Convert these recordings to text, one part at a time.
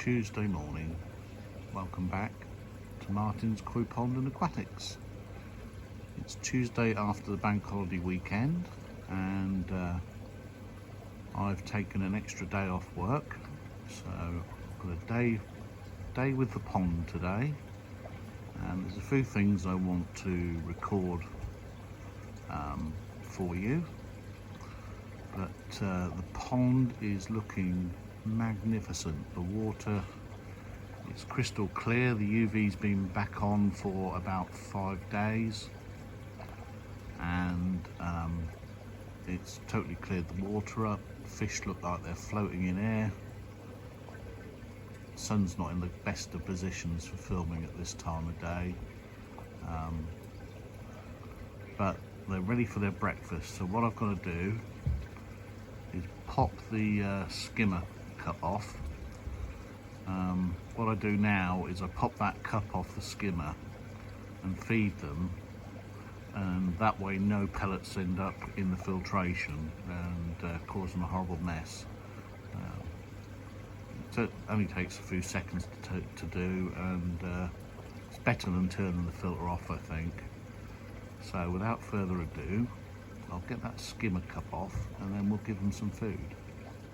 Tuesday morning. Welcome back to Martin's Pond and Aquatics. It's Tuesday after the bank holiday weekend, and I've taken an extra day off work, so I've got a day with the pond today, and there's a few things I want to record for you. But the pond is looking magnificent. The water is crystal clear. The UV's been back on for about 5 days, and it's totally cleared the water up. Fish look like they're floating in air. The sun's not in the best of positions for filming at this time of day, but they're ready for their breakfast. So what I've got to do is pop the skimmer cup off. What I do now is I pop that cup off the skimmer and feed them, and that way no pellets end up in the filtration and causing a horrible mess. So it only takes a few seconds to do, and it's better than turning the filter off, I think. So without further ado, I'll get that skimmer cup off and then we'll give them some food.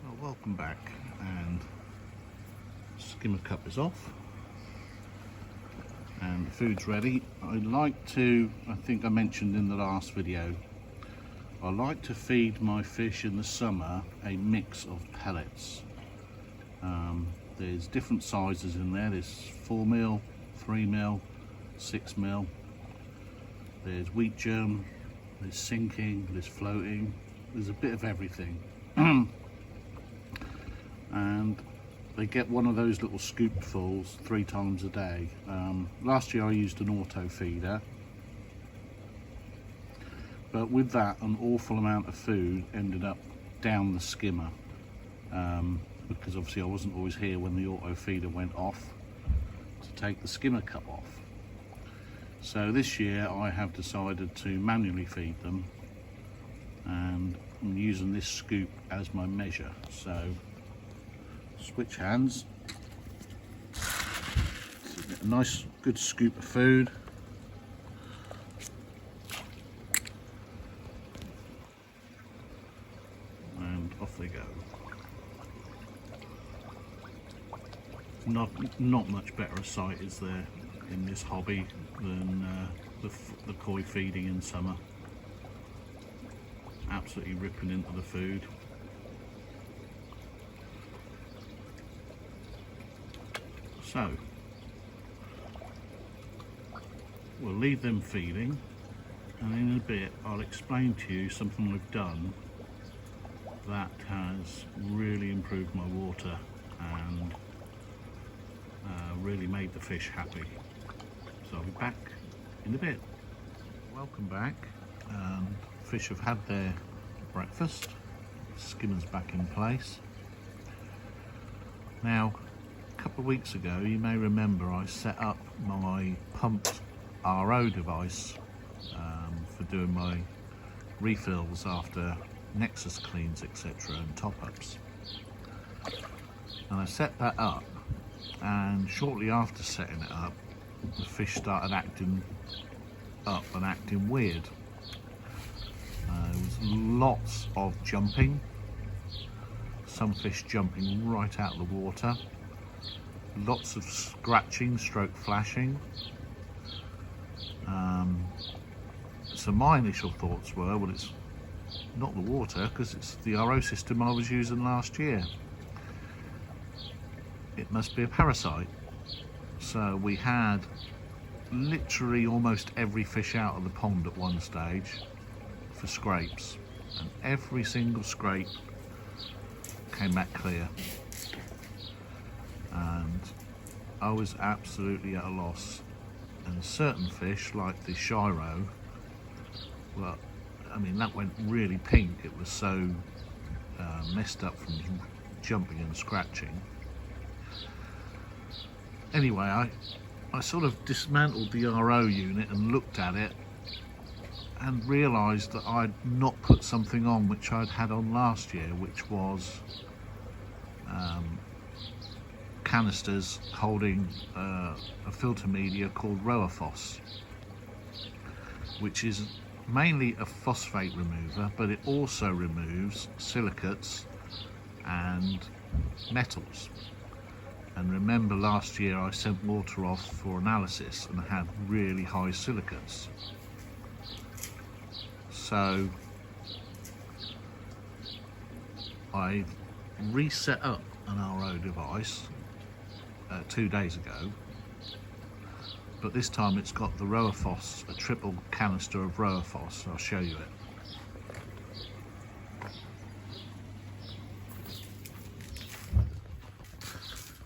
Well, welcome back, and skimmer cup is off and the food's ready. I think I mentioned in the last video, I like to feed my fish in the summer a mix of pellets. There's different sizes in there. There's 4mm, 3mm, 6mm. There's wheat germ, there's sinking, there's floating, there's a bit of everything. And they get one of those little scoopfuls 3 times a day. Last year I used an auto feeder, but with that an awful amount of food ended up down the skimmer, because obviously I wasn't always here when the auto feeder went off to take the skimmer cup off. So this year I have decided to manually feed them, and I'm using this scoop as my measure. So switch hands, so get a nice good scoop of food, and off they go. Not much better a sight is there in this hobby than the koi feeding in summer. Absolutely ripping into the food. So we'll leave them feeding, and in a bit I'll explain to you something we've done that has really improved my water and really made the fish happy. So I'll be back in a bit. Welcome back. Fish have had their breakfast. Skimmer's back in place. Now, a couple of weeks ago, you may remember I set up my pumped RO device for doing my refills after Nexus cleans, etc., and top-ups. And I set that up, and shortly after setting it up, the fish started acting up and acting weird. There was lots of jumping, some fish jumping right out of the water, lots of scratching stroke flashing. So my initial thoughts were, well, it's not the water, because it's the RO system I was using last year. It must be a parasite. So we had literally almost every fish out of the pond at one stage for scrapes, and every single scrape came back clear, and I was absolutely at a loss. And certain fish like the Shiro, well, I mean, that went really pink. It was so messed up from jumping and scratching. Anyway, I sort of dismantled the RO unit and looked at it and realised that I'd not put something on which I'd had on last year, which was canisters holding a filter media called Roaphos, which is mainly a phosphate remover, but it also removes silicates and metals. And remember, last year I sent water off for analysis and had really high silicates. So I reset up an RO device 2 days ago, but this time it's got the Roaphos, a triple canister of Roaphos. I'll show you it.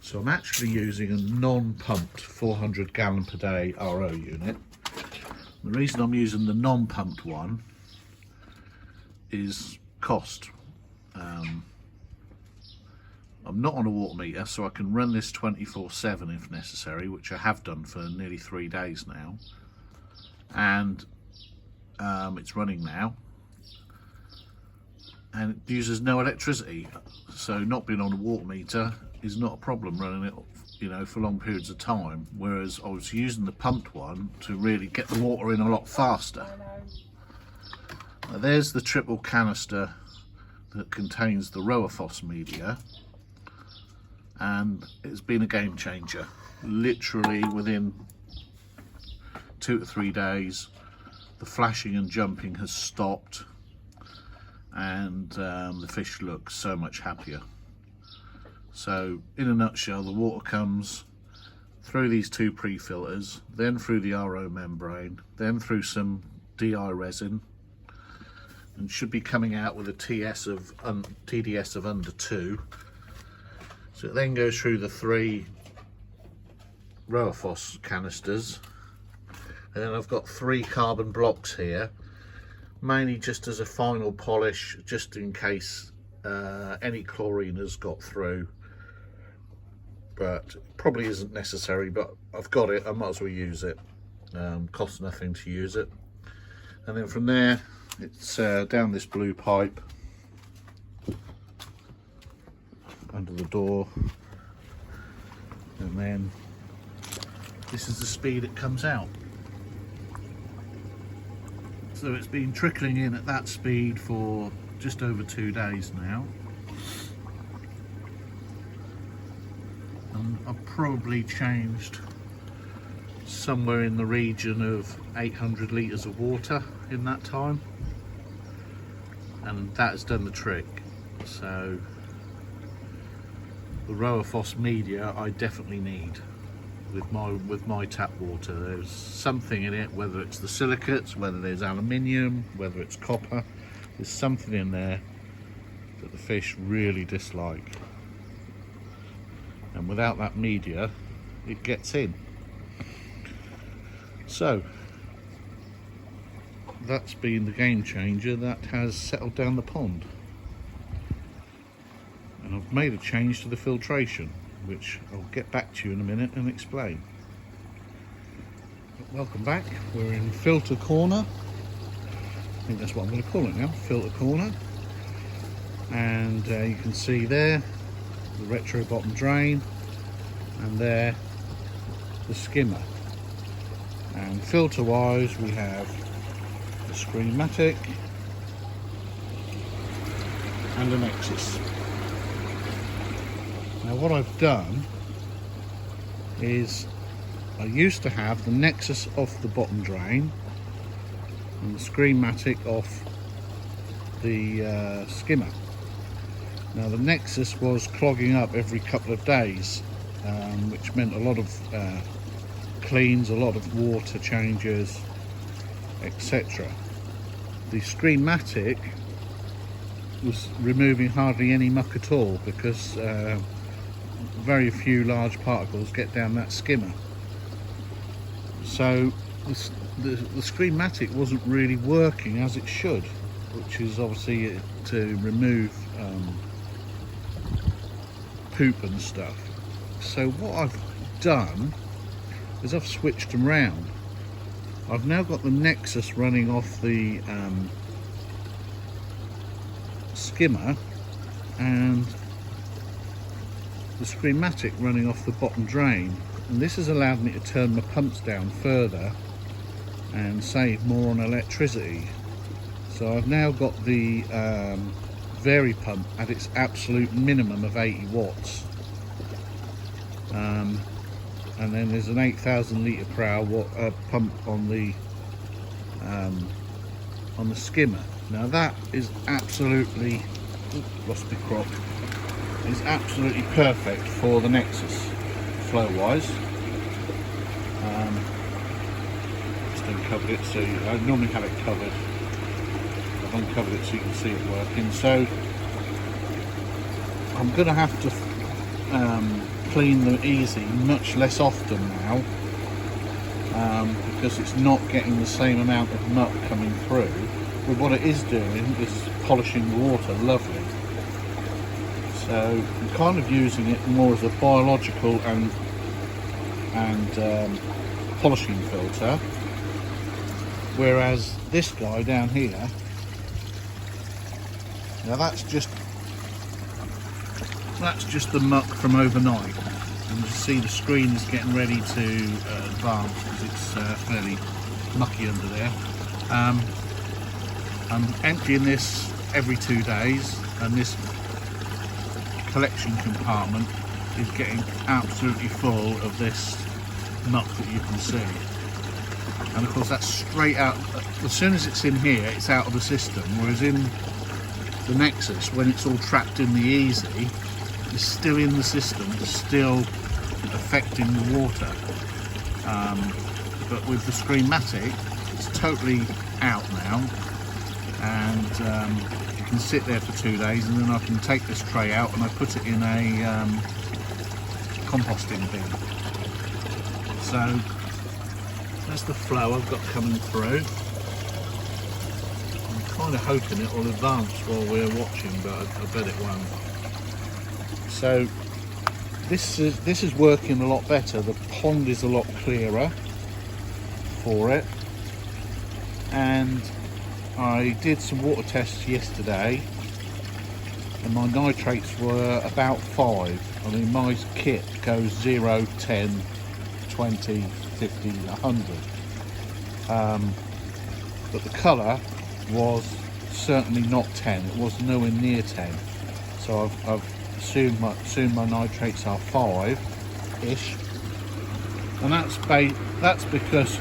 So I'm actually using a non-pumped 400 gallon per day RO unit. The reason I'm using the non-pumped one is cost. I'm not on a water meter, so I can run this 24/7 if necessary, which I have done for nearly 3 days now, and it's running now, and it uses no electricity, so not being on a water meter is not a problem running it, you know, for long periods of time, whereas I was using the pumped one to really get the water in a lot faster. Now, there's the triple canister that contains the Roaphos media, and it's been a game changer. Literally within 2 to 3 days, the flashing and jumping has stopped, and the fish look so much happier. So in a nutshell, the water comes through these 2 pre-filters, then through the RO membrane, then through some DI resin, and should be coming out with a TDS of under 2. So it then goes through the 3 Roaphos canisters, and then I've got 3 carbon blocks here, mainly just as a final polish, just in case any chlorine has got through, but probably isn't necessary, but I've got it, I might as well use it. Costs nothing to use it. And then from there, it's down this blue pipe under the door, and then this is the speed it comes out. So it's been trickling in at that speed for just over 2 days now, and I've probably changed somewhere in the region of 800 litres of water in that time, and that has done the trick. So the Roaphos media I definitely need with my tap water. There's something in it, whether it's the silicates, whether there's aluminium, whether it's copper, there's something in there that the fish really dislike, and without that media it gets in. So that's been the game changer that has settled down the pond. And I've made a change to the filtration, which I'll get back to you in a minute and explain. But welcome back. We're in filter corner. I think that's what I'm going to call it now, filter corner. And you can see there the retro bottom drain, and there the skimmer. And filter wise, we have the Screenmatic and the Nexus. Now what I've done is I used to have the Nexus off the bottom drain and the Screenmatic off the skimmer. Now the Nexus was clogging up every couple of days, which meant a lot of cleans, a lot of water changes, etc. The Screenmatic was removing hardly any muck at all, because very few large particles get down that skimmer. So the Screenmatic wasn't really working as it should, which is obviously to remove poop and stuff. So what I've done is I've switched them round. I've now got the Nexus running off the skimmer, and the Screenmatic running off the bottom drain, and this has allowed me to turn my pumps down further and save more on electricity. So I've now got the Vari pump at its absolute minimum of 80 watts, and then there's an 8,000 litre per hour pump on the skimmer. Now that is absolutely, lost my crop, is absolutely perfect for the Nexus flow wise. Just uncovered it, so I normally have it covered. I've uncovered it so you can see it working. So I'm going to have to clean them easy much less often now, because it's not getting the same amount of muck coming through. But what it is doing is polishing the water lovely. So I'm kind of using it more as a biological and polishing filter, whereas this guy down here, now that's just the muck from overnight, and you see the screen is getting ready to advance because it's fairly mucky under there. I'm emptying this every 2 days, and this collection compartment is getting absolutely full of this muck that you can see. And of course that's straight out, as soon as it's in here it's out of the system, whereas in the Nexus, when it's all trapped in the Easy, it's still in the system, it's still affecting the water. But with the Screenmatic it's totally out now, and you can sit there for 2 days, and then I can take this tray out and I put it in a composting bin. So that's the flow I've got coming through. I'm kind of hoping it will advance while we're watching, but I bet it won't. So this is working a lot better. The pond is a lot clearer for it, and I did some water tests yesterday and my nitrates were about 5. I mean, my kit goes 0, 10, 20, 50, 100. But the colour was certainly not 10. It was nowhere near 10. So I've assumed my nitrates are 5-ish. And that's because,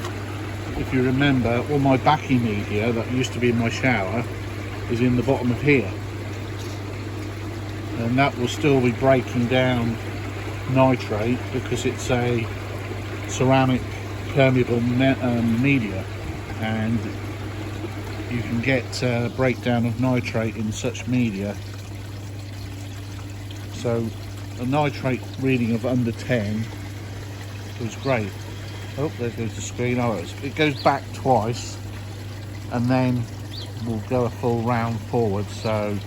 if you remember, all my backing media that used to be in my shower is in the bottom of here, and that will still be breaking down nitrate because it's a ceramic permeable media, and you can get breakdown of nitrate in such media. So a nitrate reading of under 10 was great. Oh, there goes the screen. Oh, it goes back twice and then we'll go a full round forward, so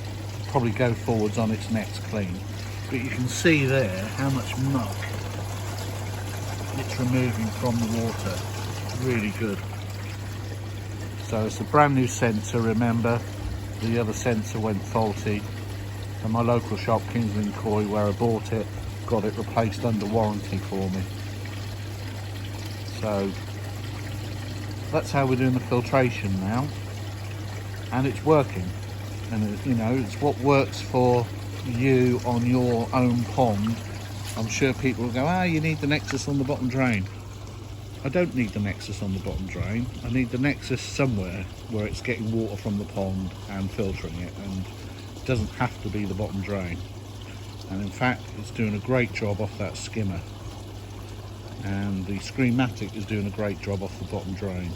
probably go forwards on its next clean. But you can see there how much muck it's removing from the water. It's really good. So it's a brand new sensor, remember. The other sensor went faulty, and my local shop, Kingsland Koi, where I bought it, got it replaced under warranty for me. So that's how we're doing the filtration now, and it's working. And you know, it's what works for you on your own pond. I'm sure people will go, you need the Nexus on the bottom drain. I don't need the Nexus on the bottom drain. I need the Nexus somewhere where it's getting water from the pond and filtering it, and it doesn't have to be the bottom drain. And in fact, it's doing a great job off that skimmer, and the Screenmatic is doing a great job off the bottom drain.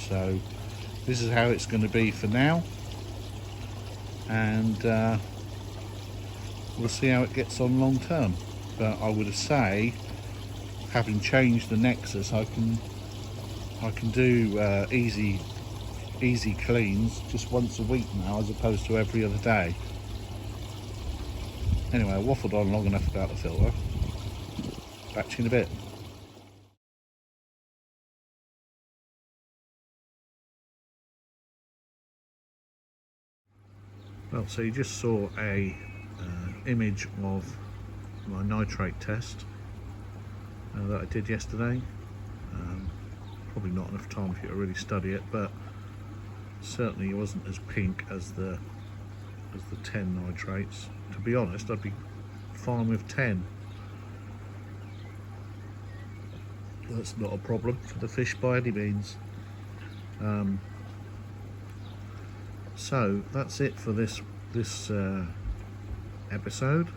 So this is how it's going to be for now, and we'll see how it gets on long term. But I would say, having changed the Nexus, I can do easy cleans just once a week now, as opposed to every other day. Anyway, I waffled on long enough about the filter. Back to you in a bit. Well, so you just saw a image of my nitrate test that I did yesterday. Probably not enough time for you to really study it, but certainly it wasn't as pink as the 10 nitrates. To be honest, I'd be fine with 10. That's not a problem for the fish by any means. So that's it for this episode.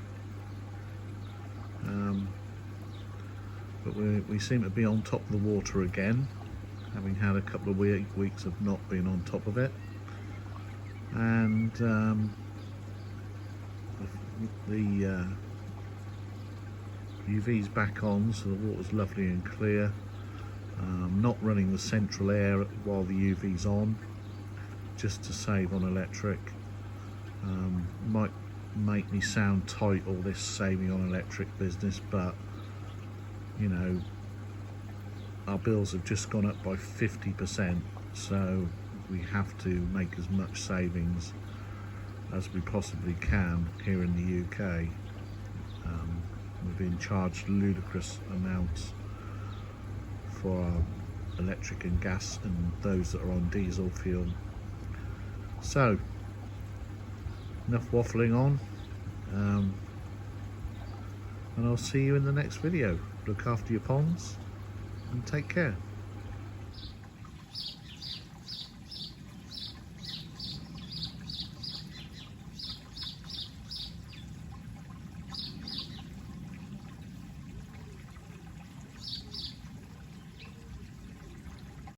But we seem to be on top of the water again, having had a couple of weeks of not being on top of it. And the UV's back on, so the water's lovely and clear. Not running the central air while the UV's on, just to save on electric. Might make me sound tight, all this saving on electric business, but you know, our bills have just gone up by 50%, so we have to make as much savings as we possibly can here in the UK. We're being charged ludicrous amounts for our electric and gas and those that are on diesel fuel. So, enough waffling on, and I'll see you in the next video. Look after your ponds and take care.